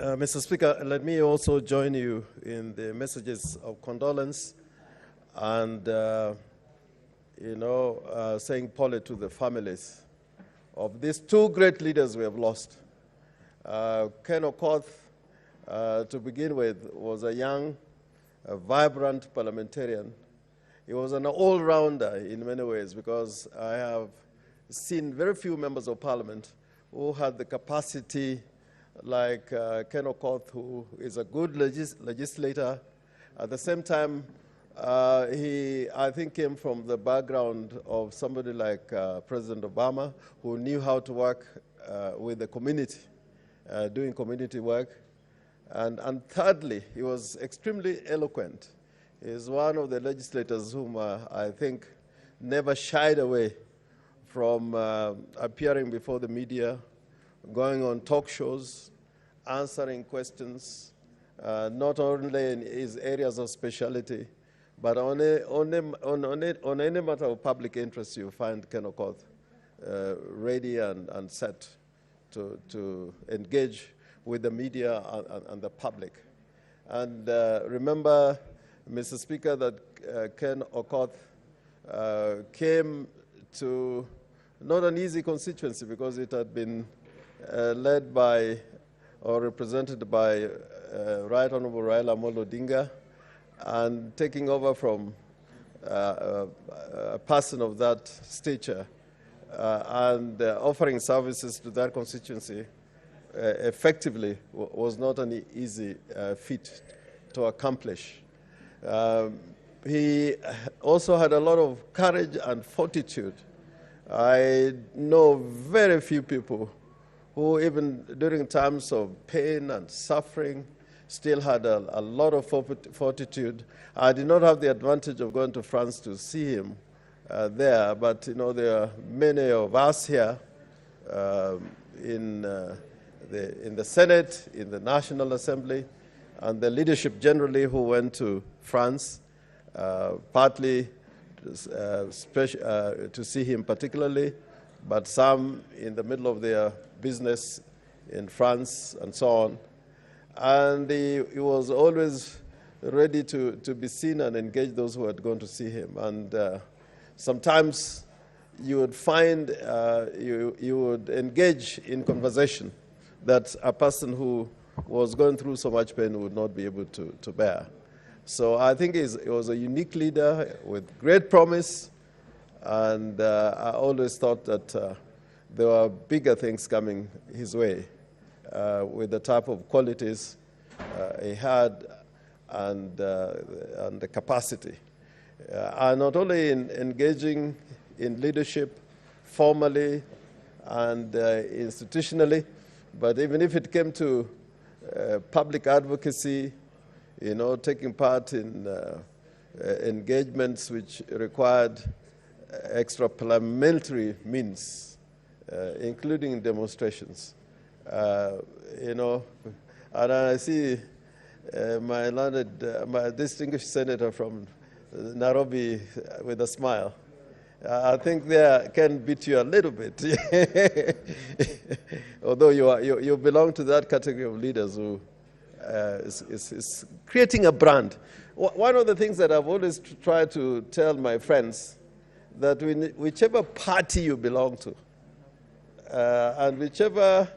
Mr. Speaker, let me also join you in the messages of condolence and, saying Polly to the families of these two great leaders we have lost. Ken Okoth, to begin with, was a young, vibrant parliamentarian. He was an all-rounder in many ways, because I have seen very few members of parliament who had the capacity like Ken Okoth, who is a good legislator. At the same time, he, I think, came from the background of somebody like President Obama, who knew how to work with the community, doing community work. And thirdly, he was extremely eloquent. He is one of the legislators whom I think never shied away from appearing before the media, going on talk shows, answering questions, not only in his areas of specialty, but on any matter of public interest, you find Ken Okoth ready and set to engage with the media and the public. And remember, Mr. Speaker, that Ken Okoth came to not an easy constituency, because it had been led by or represented by Right Honorable Raila Amolo Odinga, and taking over from a person of that stature and offering services to that constituency effectively was not an easy feat to accomplish. He also had a lot of courage and fortitude. I know very few people who, even during times of pain and suffering, still had a lot of fortitude. I did not have the advantage of going to France to see him there, but there are many of us here in the Senate, in the National Assembly, and the leadership generally, who went to France, partly to see him particularly, but some in the middle of their business in France and so on. And he was always ready to be seen and engage those who had gone to see him. And sometimes you would find, you would engage in conversation that a person who was going through so much pain would not be able to bear. So I think he was a unique leader with great promise, and I always thought that there were bigger things coming his way with the type of qualities he had and the capacity. And not only in engaging in leadership formally and institutionally, but even if it came to public advocacy, taking part in engagements which required extra parliamentary means, including demonstrations. And I see my distinguished senator from Nairobi with a smile. I think they can beat you a little bit, although you belong to that category of leaders who is creating a brand. One of the things that I've always tried to tell my friends, that whichever party you belong to, and whichever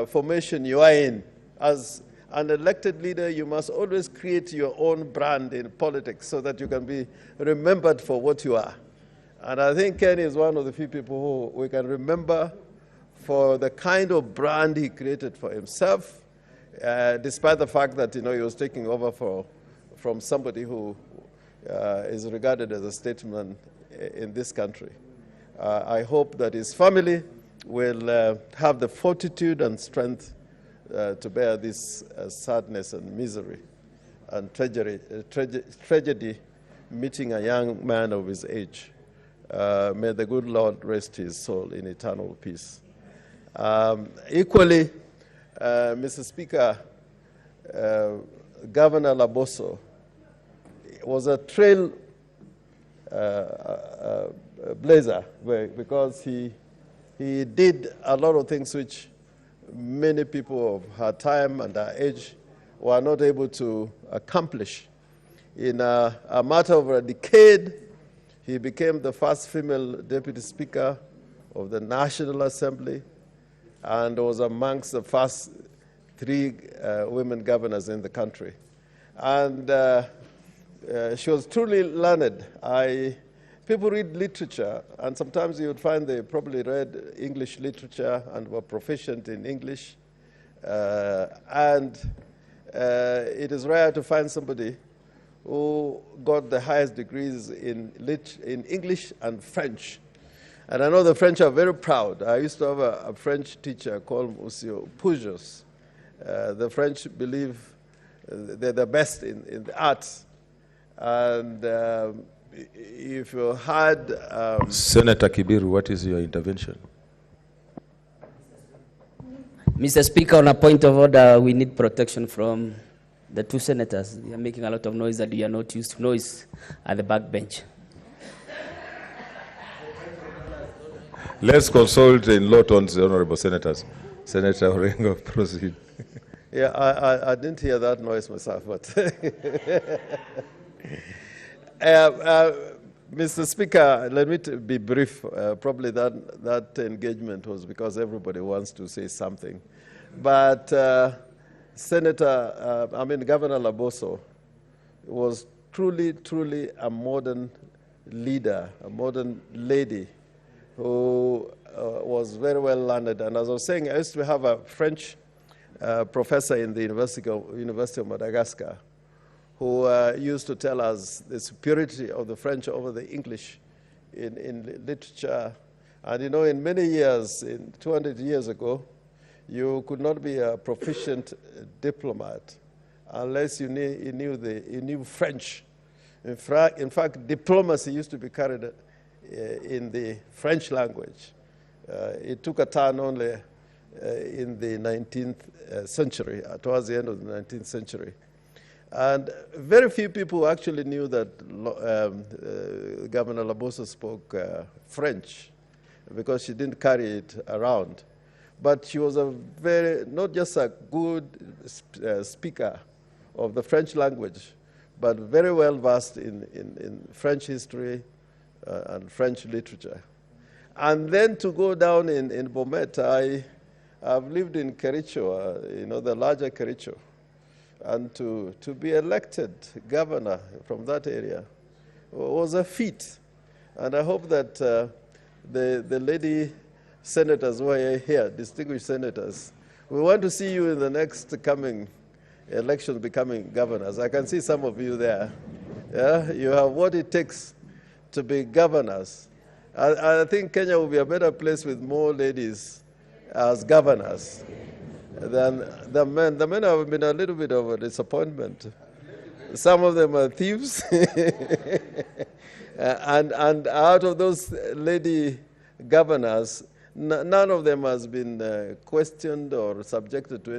formation you are in, as an elected leader, you must always create your own brand in politics so that you can be remembered for what you are. And I think Ken is one of the few people who we can remember for the kind of brand he created for himself, despite the fact that he was taking over from somebody who is regarded as a statesman in this country. I hope that his family will have the fortitude and strength to bear this sadness and misery and tragedy meeting a young man of his age. May the good Lord rest his soul in eternal peace. Equally, Mr. Speaker, Governor Laboso was a trail blazer, because he did a lot of things which many people of her time and her age were not able to accomplish. In a matter of a decade, he became the first female deputy speaker of the National Assembly and was amongst the first 3 women governors in the country. And she was truly learned. People read literature, and sometimes you would find they probably read English literature and were proficient in English. It is rare to find somebody who got the highest degrees in English and French. And I know the French are very proud. I used to have a French teacher called Monsieur Pujos. The French believe they're the best in the arts. And if you had... Senator Kibiru, what is your intervention? Mr. Speaker, on a point of order, we need protection from the 2 senators. They are making a lot of noise that we are not used to noise at the back bench. Let's consult in low tones, honorable senators. Senator Orengo, proceed. Yeah, I didn't hear that noise myself, but... Mr. Speaker, let me be brief. Probably that engagement was because everybody wants to say something. But Governor Laboso was truly a modern leader, a modern lady who was very well learned. And as I was saying, I used to have a French professor in the University of Madagascar who used to tell us the superiority of the French over the English in literature. And you know, in many years, 200 years ago, you could not be a proficient diplomat unless you knew French. In fact, diplomacy used to be carried in the French language. It took a turn only in the 19th century, towards the end of the 19th century. And very few people actually knew that Governor Laboso spoke French, because she didn't carry it around. But she was not just a good speaker of the French language, but very well versed in French history and French literature. And then to go down in Bomet, I've lived in Kericho, the larger Kericho. And to be elected governor from that area was a feat. And I hope that the lady senators who are here, distinguished senators, we want to see you in the next coming election becoming governors. I can see some of you there. Yeah? You have what it takes to be governors. I think Kenya will be a better place with more ladies as governors than the men. The men have been a little bit of a disappointment. Some of them are thieves. and out of those lady governors, none of them has been questioned or subjected to any